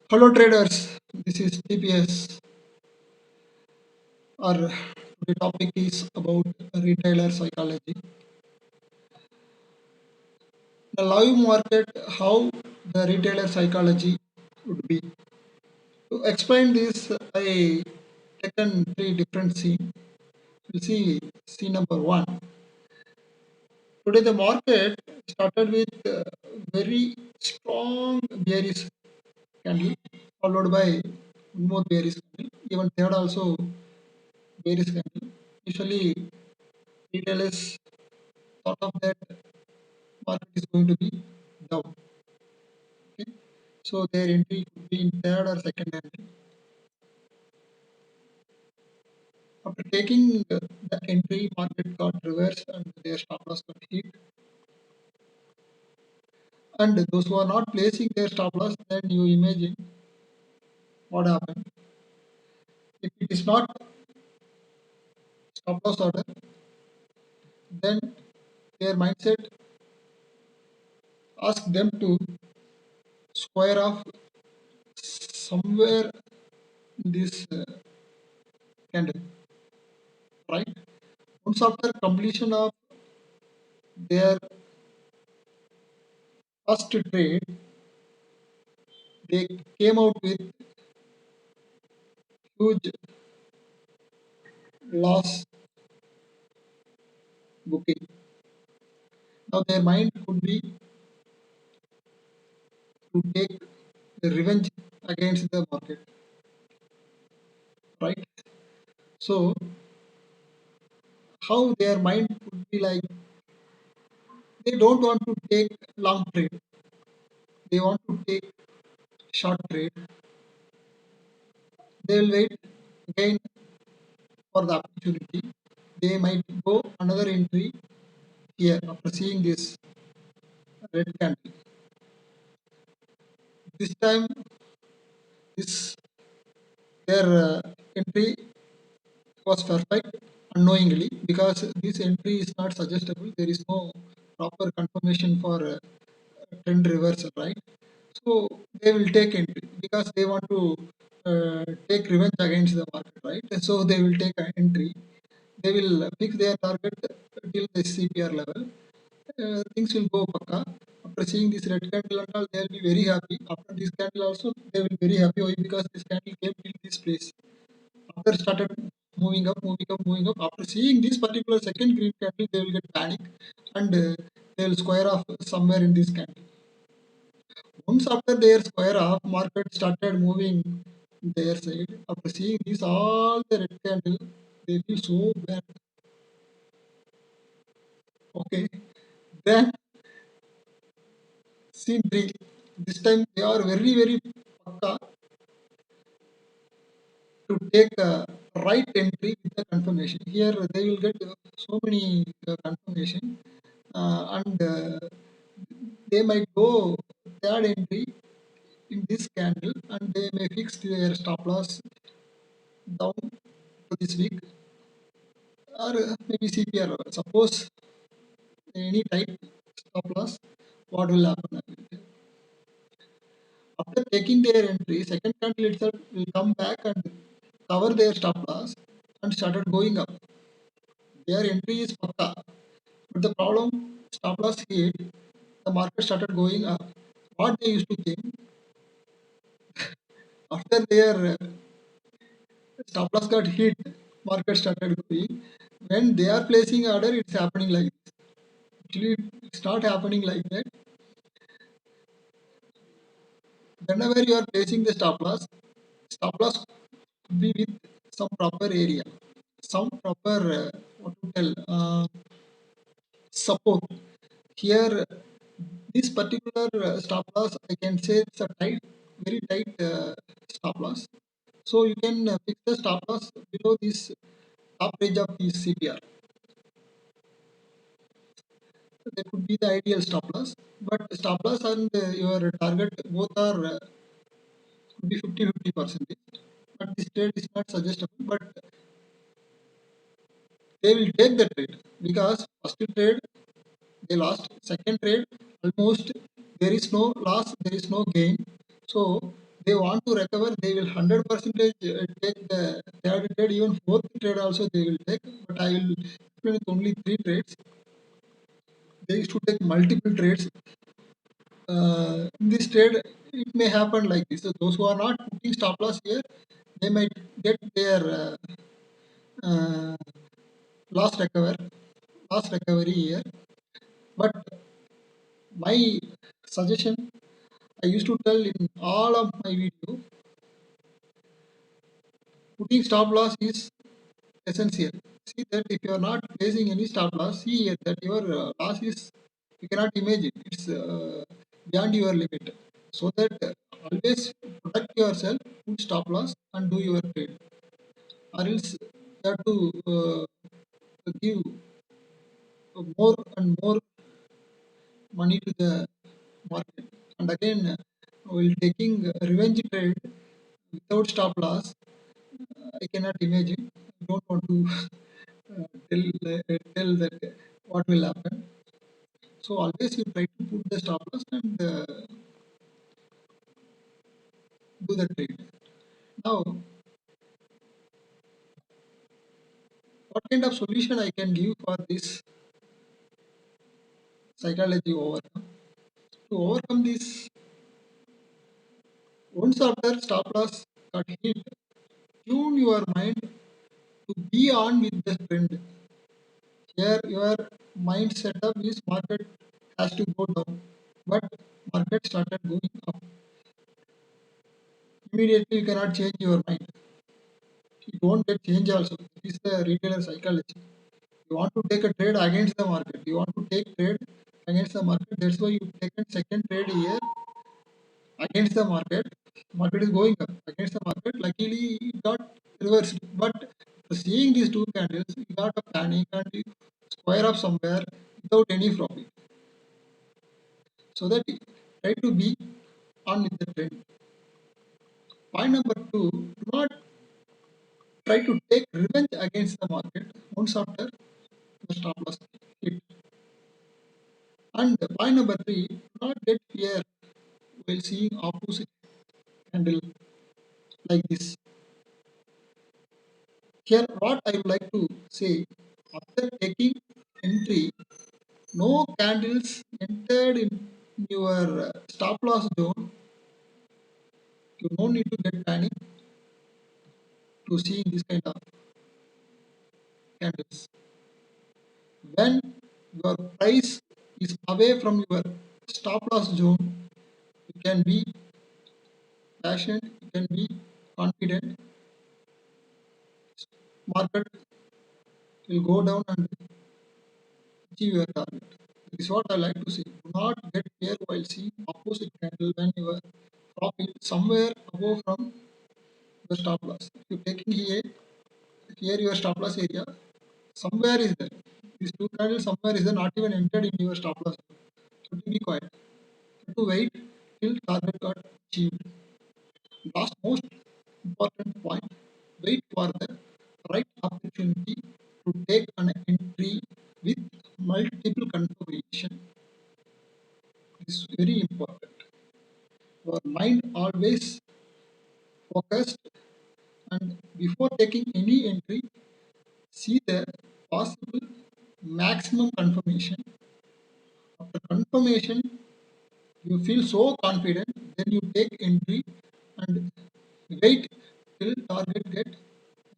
Hello traders, this is TPS. Our the topic is about retailer psychology. The live market, how the retailer psychology would be. To explain this, I taken three different scenes. You see, scene number one. Today the market started with very strong bearish candle, followed by more bearish candle. Even third also bearish candle. Usually retailers thought of that market is going to be down. Okay, so their entry could be in third or second entry. After taking the entry, market got reversed and their stop loss got hit. And those who are not placing their stop loss, then you imagine what happened. If it is not stop loss order, then their mindset asks them to square off somewhere in this candle, right? Once after completion of their first trade, they came out with huge loss booking. Now their mind could be to take the revenge against the market, right? So how their mind could be like they don't want to take long trade, they want to take short trade. They will wait again for the opportunity. They might go another entry here after seeing this red candle. This time, this their entry was perfect unknowingly because this entry is not suggestible. There is no proper confirmation for trend reversal, right? So they will take entry because they want to take revenge against the market, right? And so they will take an entry. They will fix their target till the CPR level. Things will go pakka. After seeing this red candle and all, they will be very happy. After this candle also, they will be very happy. Why? Because this candle came till this place. After started moving up, moving up, moving up. After seeing this particular second green candle, they will get panic and they will square off somewhere in this candle. Once after their square off, market started moving their side. After seeing this, all the red candle, they feel so bad. Okay, then scene three. This time they are very very pakka to take a right entry with the confirmation. Here they will get so many confirmation and they might go third entry in this candle and they may fix their stop loss down to this week or maybe CPR level. Suppose any type stop loss, what will happen? After taking their entry, second candle itself will come back and cover their stop loss and started going up. Their entry is pakka. But the problem, stop loss hit, the market started going up. What they used to think, after their stop loss got hit, market started going. When they are placing order, it's happening like this. Actually, it's not happening like that. Whenever you are placing the stop loss could be with some proper area, some proper what to tell support. Here, this particular stop loss, I can say it's a tight, very tight stop loss. So you can fix the stop loss below this top edge of the CPR. That could be the ideal stop loss. But stop loss and your target both are could be 50-50%. But this trade is not suggestible. But they will take the trade because first trade they lost, second trade almost there is no loss, there is no gain. So they want to recover, they will 100 percentage take the third trade, even fourth trade also they will take. But I will explain with only three trades. They used to take multiple trades. In this trade, it may happen like this. So those who are not putting stop loss here, they might get their uh, loss recover, loss recovery here. But my suggestion, I used to tell in all of my video, putting stop loss is essential. See that if you are not placing any stop loss, see here that your loss is, you cannot imagine, it's beyond your limit. So that always protect yourself, put stop loss and do your trade. Or else you have to give more and more money to the market. And again, while taking revenge trade without stop loss, I cannot imagine. I don't want to tell that what will happen. So always you try to put the stop loss and do the trade. Now, what kind of solution I can give for this psychology overcome? To overcome this, once after stop loss got hit, tune your mind to be on with the trend. Here, your mind setup is market has to go down, but market started going up. Immediately, you cannot change your mind. You don't get change also. This is the retailer psychology. You want to take a trade against the market. You want to take trade against the market. That's why you take a second trade here against the market. Market is going up against the market. Luckily, it got reversed. But seeing these two candles, you got a panic and you square up somewhere without any profit. So that try to be on with the trend. Point number two, do not try to take revenge against the market once after the stop loss hit. And point number three, do not get fear while seeing opposite candle like this. Here, what I would like to say, after taking entry, no candles entered in your stop loss zone, you no need to get panic to seeing this kind of candles. When your price is away from your stop loss zone, you can be patient, you can be confident. Market will go down and achieve your target. This is what I like to say. Do not get fear while seeing opposite candle when your profit somewhere above from the stop loss. If you're taking here your stop loss area, somewhere is there. These two candles somewhere is there, not even entered in your stop loss. So to be quiet, to wait till target got achieved. Last most important point, wait for the right opportunity to take an entry with multiple confirmation. This is very important. Your mind always focused, and before taking any entry, see the possible maximum confirmation. After confirmation, you feel so confident, then you take entry and wait till target get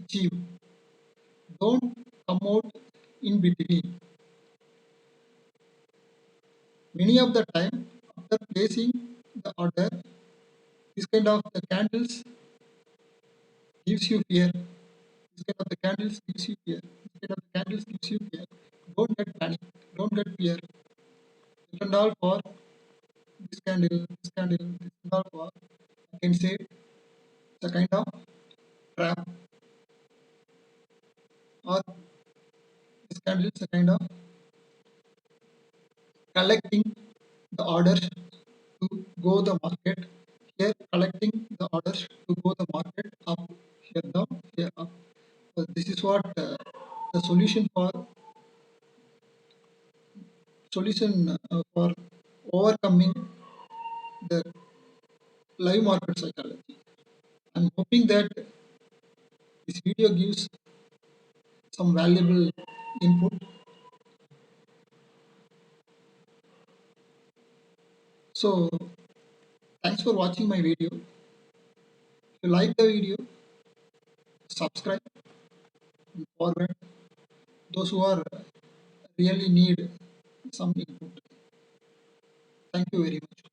achieved. Don't come out in between. Many of the time, after placing the order, this kind of the candles gives you fear. This kind of the candles gives you fear. This kind of the candles gives you fear. Don't get panic. Don't get fear. This and all for this candle, this and all for, I can say, the kind of trap, or this candle is a kind of collecting the orders to go the market. Here collecting the orders to go the market up, here down, here up. So this is what the solution for overcoming the live market psychology. I'm hoping that this video gives some valuable input. So thanks for watching my video. If you like the video, subscribe and forward those who are really need some input. Thank you very much.